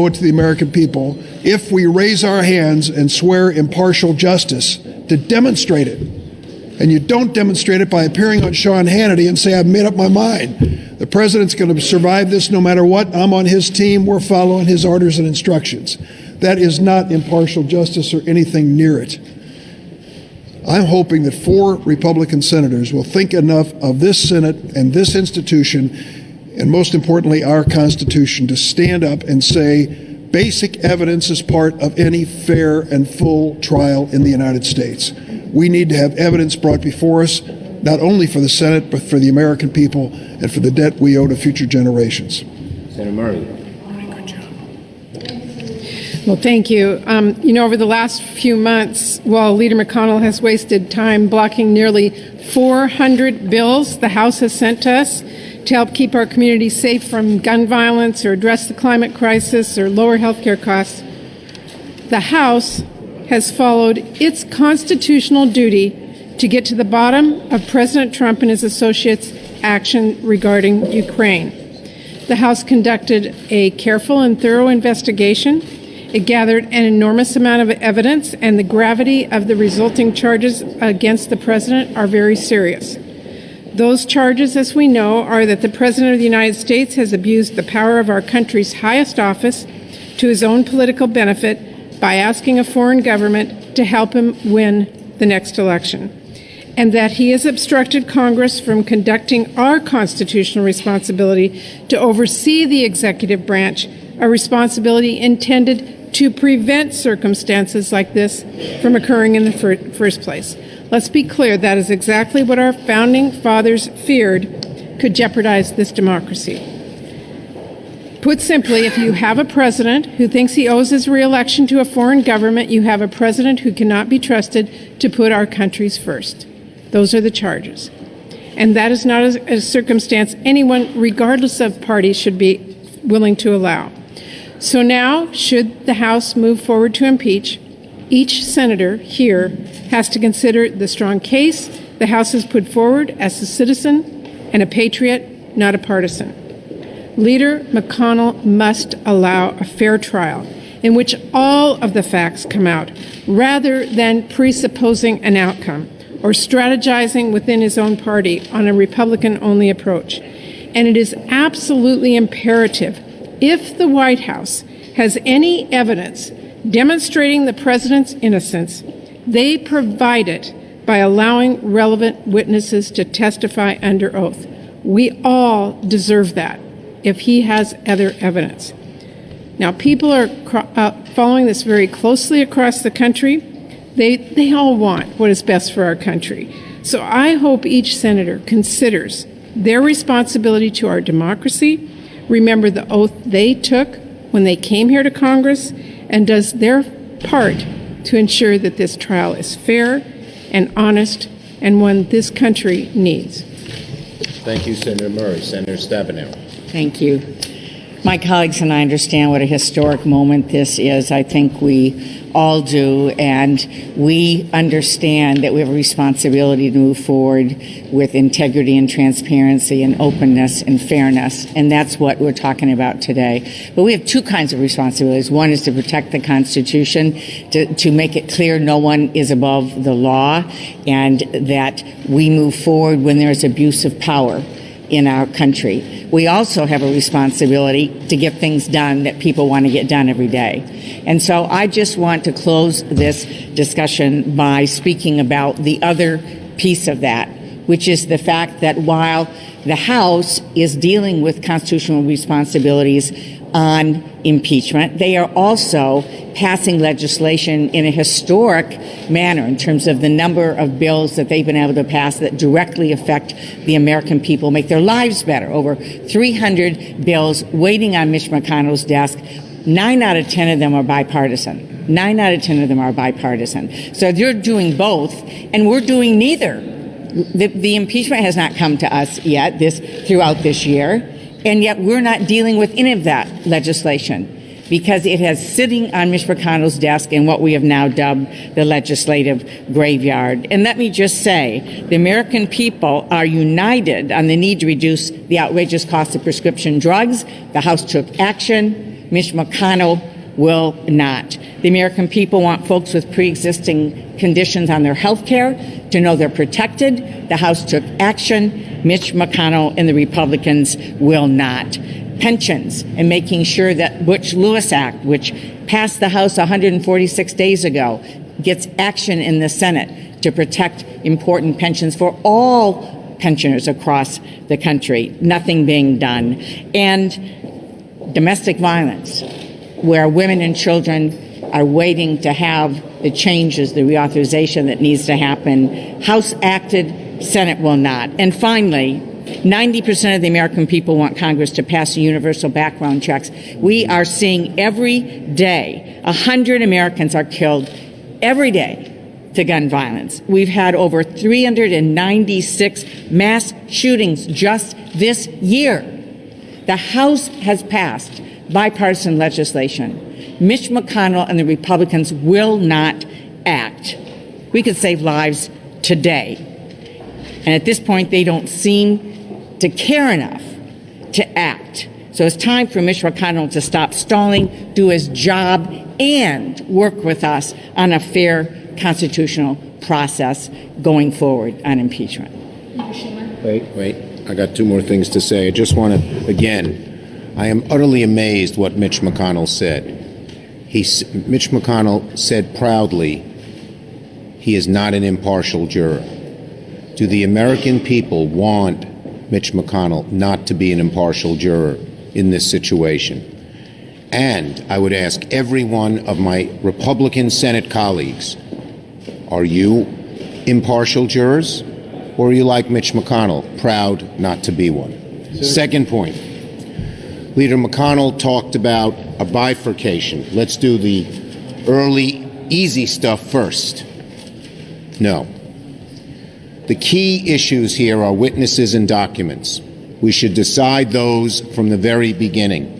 to the American people if we raise our hands and swear impartial justice to demonstrate it. And you don't demonstrate it by appearing on Sean Hannity and say, I've made up my mind. The president's going to survive this no matter what. I'm on his team. We're following his orders and instructions. That is not impartial justice or anything near it. I'm hoping that 4 Republican senators will think enough of this Senate and this institution, and most importantly, our Constitution, to stand up and say basic evidence is part of any fair and full trial in the United States. We need to have evidence brought before us, not only for the Senate, but for the American people and for the debt we owe to future generations. Senator Murray. Good job. Well, thank you. Over the last few months, while Leader McConnell has wasted time blocking nearly 400 bills the House has sent to us to help keep our communities safe from gun violence or address the climate crisis or lower health care costs, the House has followed its constitutional duty to get to the bottom of President Trump and his associates' action regarding Ukraine. The House conducted a careful and thorough investigation. It gathered an enormous amount of evidence, and the gravity of the resulting charges against the president are very serious. Those charges, as we know, are that the President of the United States has abused the power of our country's highest office to his own political benefit by asking a foreign government to help him win the next election, and that he has obstructed Congress from conducting our constitutional responsibility to oversee the executive branch, a responsibility intended to prevent circumstances like this from occurring in the first place. Let's be clear, that is exactly what our founding fathers feared could jeopardize this democracy. Put simply, if you have a president who thinks he owes his re-election to a foreign government, you have a president who cannot be trusted to put our countries first. Those are the charges. And that is not a circumstance anyone, regardless of party, should be willing to allow. So now, should the House move forward to impeach, each senator here has to consider the strong case the House has put forward as a citizen and a patriot, not a partisan. Leader McConnell must allow a fair trial in which all of the facts come out, rather than presupposing an outcome or strategizing within his own party on a Republican-only approach. And it is absolutely imperative, if the White House has any evidence demonstrating the president's innocence, they provide it by allowing relevant witnesses to testify under oath. We all deserve that if he has other evidence. Now, people are following this very closely across the country. They all want what is best for our country. So I hope each senator considers their responsibility to our democracy, remember the oath they took when they came here to Congress, and does their part to ensure that this trial is fair and honest and one this country needs. Thank you, Senator Murray. Senator Stabenow. Thank you. My colleagues and I understand what a historic moment this is. I think we all do, and we understand that we have a responsibility to move forward with integrity and transparency and openness and fairness, and that's what we're talking about today. But we have two kinds of responsibilities. One is to protect the Constitution, to make it clear no one is above the law, and that we move forward when there's abuse of power in our country. We also have a responsibility to get things done that people want to get done every day. And so I just want to close this discussion by speaking about the other piece of that, which is the fact that while the House is dealing with constitutional responsibilities on impeachment, they are also passing legislation in a historic manner in terms of the number of bills that they've been able to pass that directly affect the American people, make their lives better. Over 300 bills waiting on Mitch McConnell's desk. 9 out of 10 of them are bipartisan. 9 out of 10 of them are bipartisan. So they're doing both, and we're doing neither. The impeachment has not come to us yet throughout this year, and yet we're not dealing with any of that legislation because it has sitting on Mitch McConnell's desk in what we have now dubbed the legislative graveyard. And let me just say, the American people are united on the need to reduce the outrageous cost of prescription drugs. The House took action. Mitch McConnell will not. The American people want folks with pre-existing conditions on their health care to know they're protected. The House took action. Mitch McConnell and the Republicans will not. Pensions and making sure that Butch-Lewis Act, which passed the House 146 days ago, gets action in the Senate to protect important pensions for all pensioners across the country. Nothing being done. And domestic violence, where women and children are waiting to have the changes, the reauthorization that needs to happen. House acted, Senate will not. And finally, 90% of the American people want Congress to pass universal background checks. We are seeing every day 100 Americans are killed every day to gun violence. We've had over 396 mass shootings just this year. The House has passed bipartisan legislation. Mitch McConnell and the Republicans will not act. We could save lives today. And at this point, they don't seem to care enough to act. So it's time for Mitch McConnell to stop stalling, do his job, and work with us on a fair constitutional process going forward on impeachment. Wait. I got two more things to say. I just want to, again, I am utterly amazed what Mitch McConnell said. Mitch McConnell said proudly, he is not an impartial juror. Do the American people want Mitch McConnell not to be an impartial juror in this situation? And I would ask every one of my Republican Senate colleagues, are you impartial jurors, or are you like Mitch McConnell, proud not to be one? Second point, Leader McConnell talked about a bifurcation. Let's do the early, easy stuff first. No. The key issues here are witnesses and documents. We should decide those from the very beginning.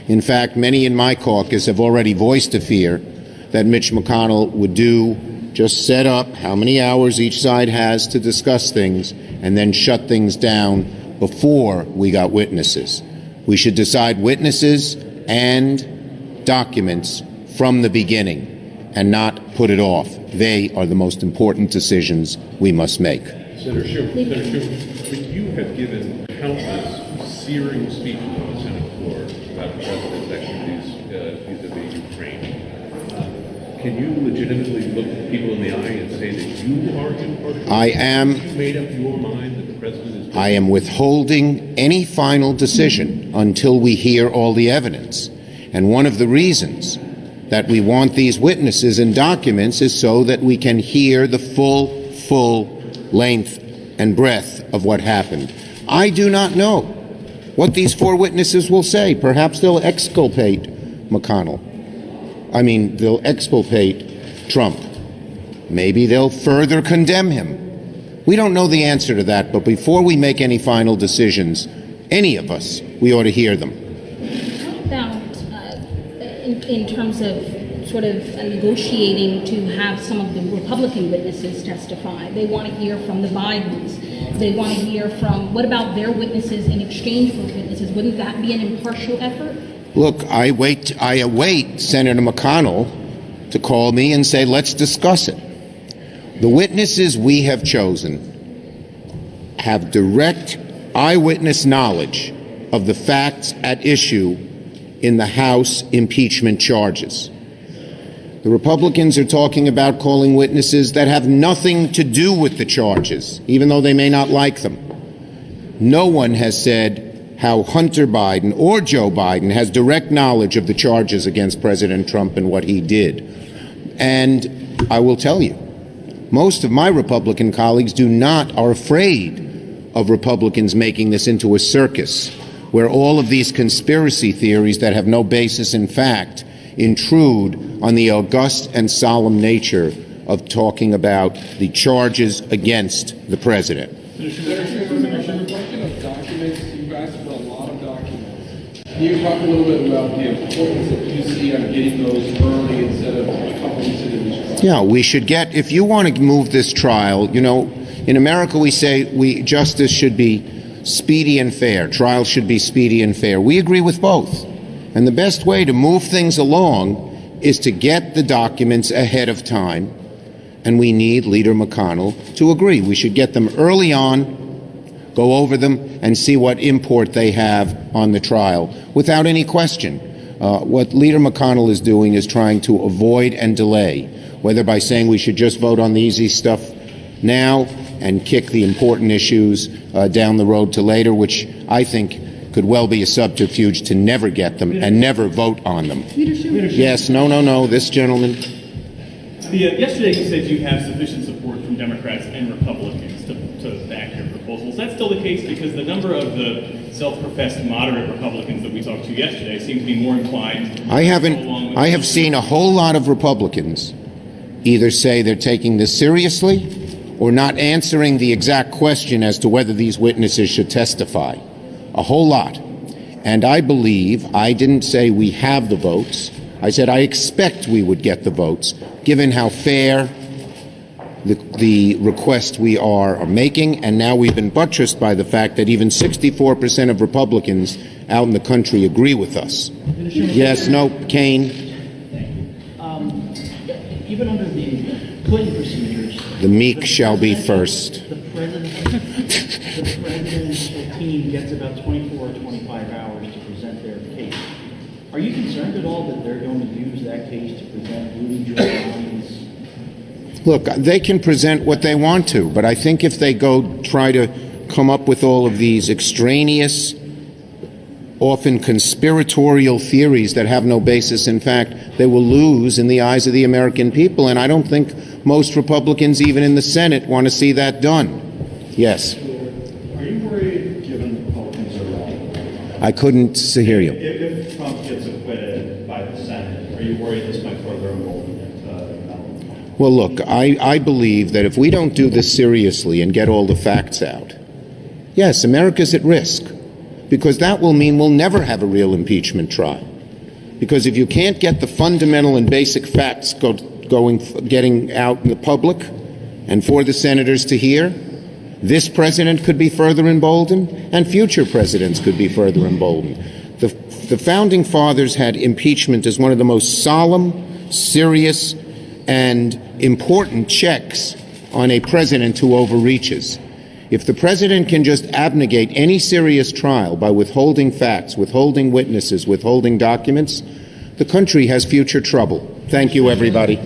In fact, many in my caucus have already voiced a fear that Mitch McConnell would just set up how many hours each side has to discuss things and then shut things down before we got witnesses. We should decide witnesses and documents from the beginning and not put it off. They are the most important decisions we must make. Senator Schumer, but you have given countless searing speeches on the Senate floor about the president's activities vis-a-vis Ukraine. Can you legitimately look people in the eye and say that you are impartial? I am. Have you made up your mind that the president is... I am withholding any final decision until we hear all the evidence. And one of the reasons that we want these witnesses and documents is so that we can hear the full length and breadth of what happened. I do not know what these four witnesses will say. Perhaps they'll exculpate McConnell. They'll exculpate Trump. Maybe they'll further condemn him. We don't know the answer to that, but before we make any final decisions, any of us, we ought to hear them. How about in terms of sort of negotiating to have some of the Republican witnesses testify? They want to hear from the Bidens. They want to hear from, what about their witnesses in exchange for witnesses? Wouldn't that be an impartial effort? Look, I await Senator McConnell to call me and say, let's discuss it. The witnesses we have chosen have direct eyewitness knowledge of the facts at issue in the House impeachment charges. The Republicans are talking about calling witnesses that have nothing to do with the charges, even though they may not like them. No one has said how Hunter Biden or Joe Biden has direct knowledge of the charges against President Trump and what he did. And I will tell you, most of my Republican colleagues are afraid of Republicans making this into a circus where all of these conspiracy theories that have no basis in fact intrude on the august and solemn nature of talking about the charges against the president. Can you talk a little bit about the importance that you see on getting those early instead of a couple weeks into this trial? Yeah, we should if you want to move this trial, in America we say justice should be speedy and fair. Trials should be speedy and fair. We agree with both. And the best way to move things along is to get the documents ahead of time. And we need Leader McConnell to agree. We should get them early on, go over them, and see what import they have on the trial, without any question. What Leader McConnell is doing is trying to avoid and delay, whether by saying we should just vote on the easy stuff now and kick the important issues down the road to later, which I think could well be a subterfuge to never get them and never vote on them. Yes, no, this gentleman. Yesterday you said you have sufficient support from Democrats and Republicans to back your proposal. Is that still the case? Because the number of the self-professed moderate Republicans that we talked to yesterday seem to be more inclined. I have seen a whole lot of Republicans either say they're taking this seriously or not answering the exact question as to whether these witnesses should testify. A whole lot. And I believe, I didn't say we have the votes. I said I expect we would get the votes, given how fair the request we are making. And now we've been buttressed by the fact that even 64% of Republicans out in the country agree with us. Yes, no, Kane? Even under the Clinton procedures, the meek shall be first. The president's team gets about 24 or 25 hours to present their case. Are you concerned at all that they're going to use that case to present Rudy Giuliani's? Look, they can present what they want to, but I think if they go try to come up with all of these extraneous, often conspiratorial theories that have no basis in fact, they will lose in the eyes of the American people. And I don't think most Republicans, even in the Senate, want to see that done. Yes. Are you worried, given the Republicans are wrong? I couldn't hear you. If Trump gets acquitted by the Senate, are you worried this might further embolden it? Well, look, I believe that if we don't do this seriously and get all the facts out, yes, America's at risk. Because that will mean we'll never have a real impeachment trial. Because if you can't get the fundamental and basic facts getting out in the public and for the senators to hear, this president could be further emboldened and future presidents could be further emboldened. The founding fathers had impeachment as one of the most solemn, serious, and important checks on a president who overreaches. If the president can just abnegate any serious trial by withholding facts, withholding witnesses, withholding documents, the country has future trouble. Thank you, everybody.